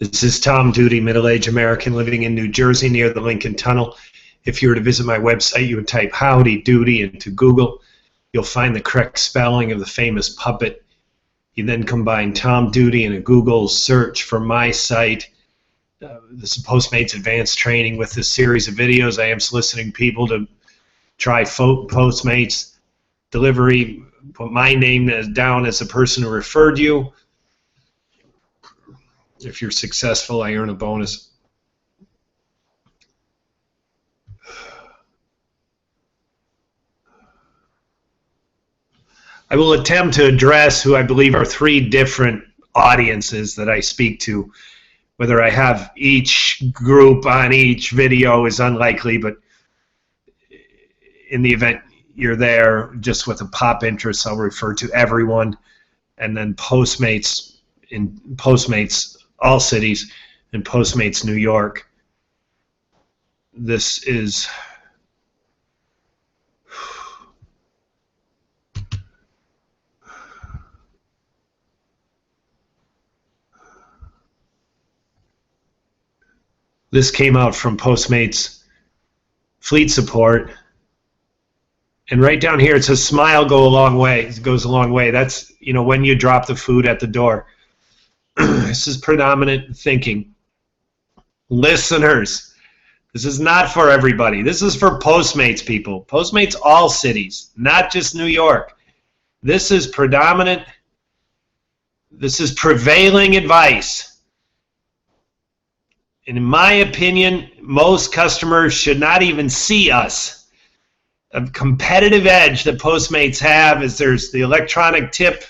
This is Tom Duty, middle-aged American living in New Jersey near the Lincoln Tunnel. If you were to visit my website, you would type Howdy Doody into Google. You'll find the correct spelling of the famous puppet. You then combine Tom Duty in a Google search for my site. This is Postmates Advanced Training. With this series of videos, I am soliciting people to try Postmates delivery. Put my name down as the person who referred you. If you're successful, I earn a bonus. I will attempt to address who I believe are three different audiences that I speak to. Whether I have each group on each video is unlikely, but in the event you're there just with a pop interest, I'll refer to everyone. And then Postmates, in Postmates all cities, and Postmates New York. This is came out from Postmates Fleet Support, and right down here it says smile go a long way. It goes a long way. That's, you know, when you drop the food at the door. This is predominant thinking. Listeners, this is not for everybody. This is for Postmates people. Postmates all cities, not just New York. This is predominant. This is prevailing advice. And in my opinion, most customers should not even see us. A competitive edge that Postmates have is there's the electronic tip.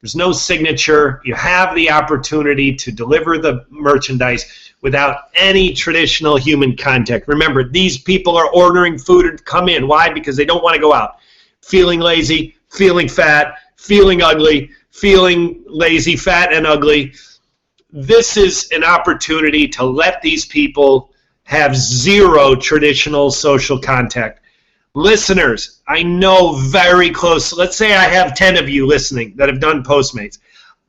There's no signature. You have the opportunity to deliver the merchandise without any traditional human contact. Remember, these people are ordering food to come in. Why? Because they don't want to go out. Feeling lazy, feeling fat, feeling ugly, feeling lazy, fat, and ugly. This is an opportunity to let these people have zero traditional social contact. Listeners, I know very close. Let's say I have 10 of you listening that have done Postmates.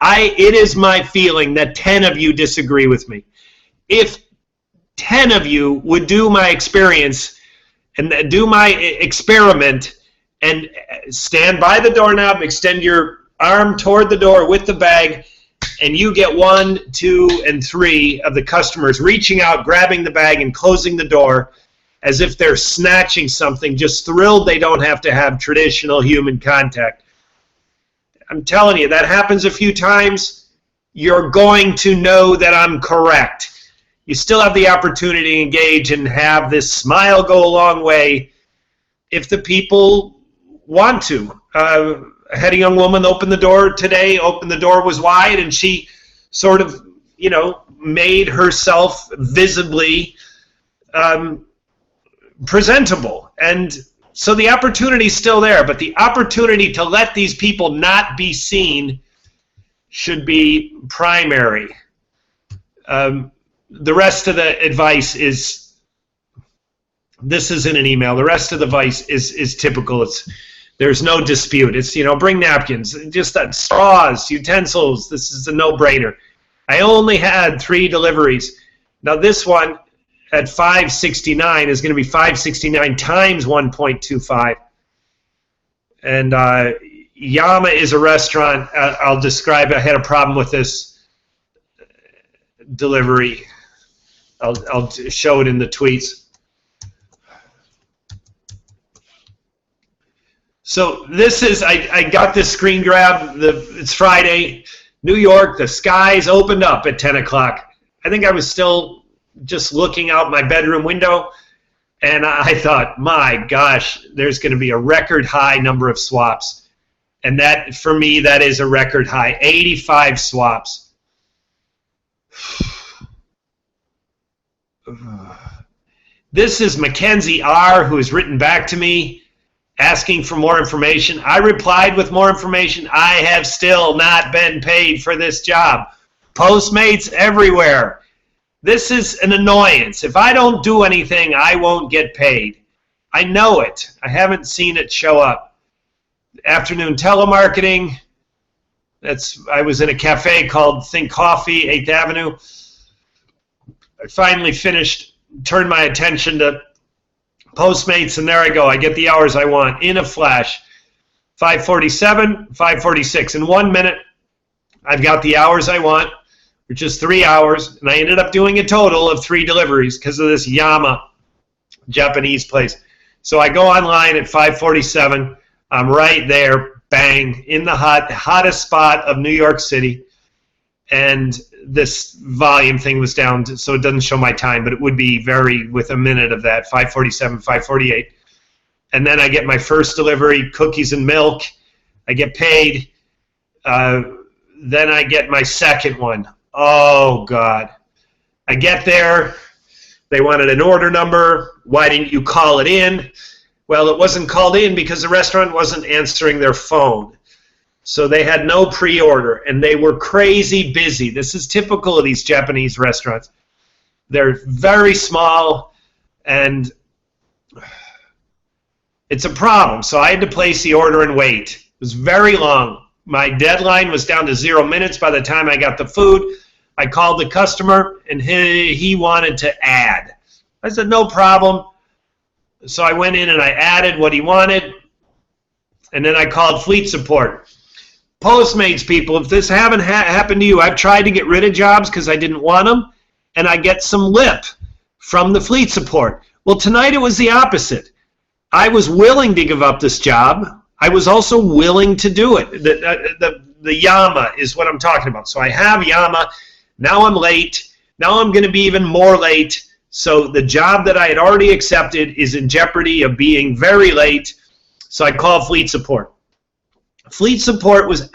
It is my feeling that 10 of you disagree with me. If 10 of you would do my experience and do my experiment and stand by the doorknob, extend your arm toward the door with the bag, and you get 1, 2, and 3 of the customers reaching out, grabbing the bag, and closing the door, as if they're snatching something, just thrilled they don't have to have traditional human contact. I'm telling you, that happens a few times, you're going to know that I'm correct. You still have the opportunity to engage and have this smile go a long way if the people want to. I had a young woman open the door today, the door was wide, and she sort of, you know, made herself visibly presentable. And so the opportunity is still there, but the opportunity to let these people not be seen should be primary. The rest of the advice is, this is in an email, the rest of the advice is typical. There's no dispute. It's, you know, bring napkins, just that, straws, utensils. This is a no-brainer. I only had 3 deliveries. Now this one at $5.69 is going to be $5.69 times 1.25. And Yama is a restaurant. I'll describe it. I had a problem with this delivery. I'll show it in the tweets. So this is, I got this screen grab. It's Friday, New York. The skies opened up at 10 o'clock. I think I was still just looking out my bedroom window, and I thought, my gosh, there's going to be a record high number of swaps. And that, for me, that is a record high, 85 swaps. This is Mackenzie R., who has written back to me asking for more information. I replied with more information. I have still not been paid for this job. Postmates everywhere. This is an annoyance. If I don't do anything, I won't get paid. I know it. I haven't seen it show up. Afternoon telemarketing. I was in a cafe called Think Coffee, 8th Avenue. I finally finished, turned my attention to Postmates, and there I go. I get the hours I want in a flash. 5:47, 5:46. In 1 minute, I've got the hours I want, which is 3 hours, and I ended up doing a total of 3 deliveries because of this Yama Japanese place. So I go online at 5:47. I'm right there, bang, in the hottest spot of New York City, and this volume thing was down, so it doesn't show my time, but it would be with a minute of that, 5:47, 5:48. And then I get my first delivery, cookies and milk. I get paid. Then I get my second one. Oh, God. I get there. They wanted an order number. Why didn't you call it in? Well, it wasn't called in because the restaurant wasn't answering their phone. So they had no pre-order, and they were crazy busy. This is typical of these Japanese restaurants. They're very small, and it's a problem. So I had to place the order and wait. It was very long. My deadline was down to 0 minutes by the time I got the food. I called the customer, and he wanted to add. I said, no problem. So I went in and I added what he wanted, and then I called fleet support. Postmates people, if this haven't happened to you, I've tried to get rid of jobs because I didn't want them, and I get some lip from the fleet support. Well, tonight it was the opposite. I was willing to give up this job. I was also willing to do it. The Yama is what I'm talking about. So I have Yama. Now I'm late. Now I'm going to be even more late. So the job that I had already accepted is in jeopardy of being very late. So I called fleet support. Fleet support was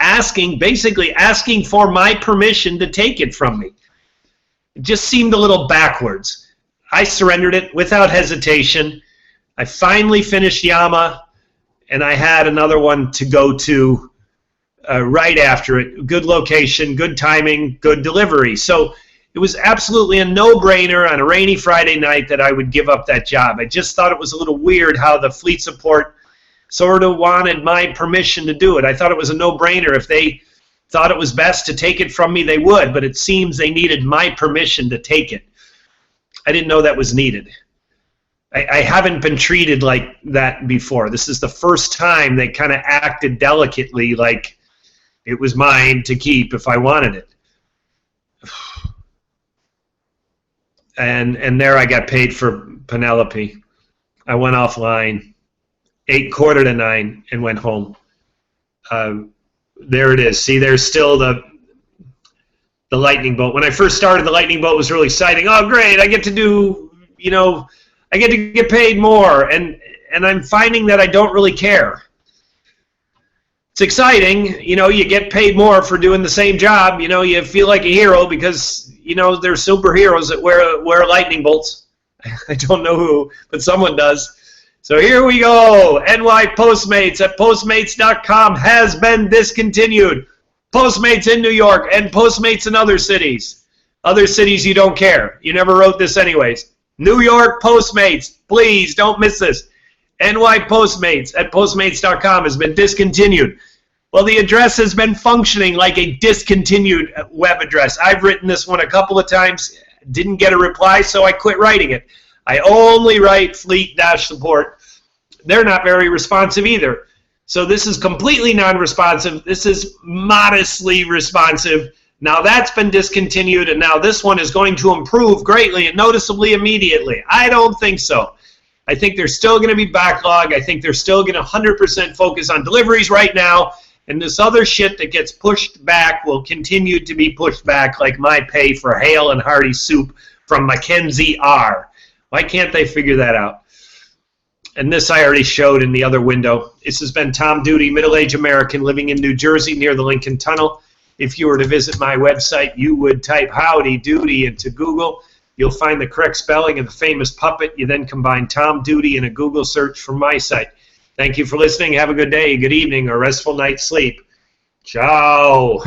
basically asking for my permission to take it from me. It just seemed a little backwards. I surrendered it without hesitation. I finally finished Yama, and I had another one to go to right after it. Good location, good timing, good delivery. So it was absolutely a no-brainer on a rainy Friday night that I would give up that job. I just thought it was a little weird how the fleet support sort of wanted my permission to do it. I thought it was a no-brainer. If they thought it was best to take it from me, they would, but it seems they needed my permission to take it. I didn't know that was needed. I haven't been treated like that before. This is the first time they kind of acted delicately, like it was mine to keep if I wanted it. And there I got paid for Penelope. I went offline, 8:45, and went home. There it is. See, there's still the lightning bolt. When I first started, the lightning bolt was really exciting. Oh, great! I get to do, I get to get paid more, and I'm finding that I don't really care. It's exciting, you get paid more for doing the same job. You feel like a hero because there's superheroes that wear lightning bolts. I don't know who, but someone does. So here we go. NY Postmates at Postmates.com has been discontinued. Postmates in New York and Postmates in other cities. Other cities you don't care. You never wrote this anyways. New York Postmates, please don't miss this. NY Postmates at Postmates.com has been discontinued. Well, the address has been functioning like a discontinued web address. I've written this one a couple of times, didn't get a reply, so I quit writing it. I only write fleet-support. They're not very responsive either. So this is completely non-responsive. This is modestly responsive. Now that's been discontinued, and now this one is going to improve greatly and noticeably immediately. I don't think so. I think there's still going to be backlog. I think they're still going to 100% focus on deliveries right now, and this other shit that gets pushed back will continue to be pushed back, like my pay for Hale and Hearty soup from Mackenzie R. Why can't they figure that out? And this I already showed in the other window. This has been Tom Duty, middle-aged American living in New Jersey near the Lincoln Tunnel. If you were to visit my website, you would type Howdy Doody into Google. You'll find the correct spelling of the famous puppet. You then combine Tom Duty in a Google search from my site. Thank you for listening. Have a good day, good evening, or restful night's sleep. Ciao.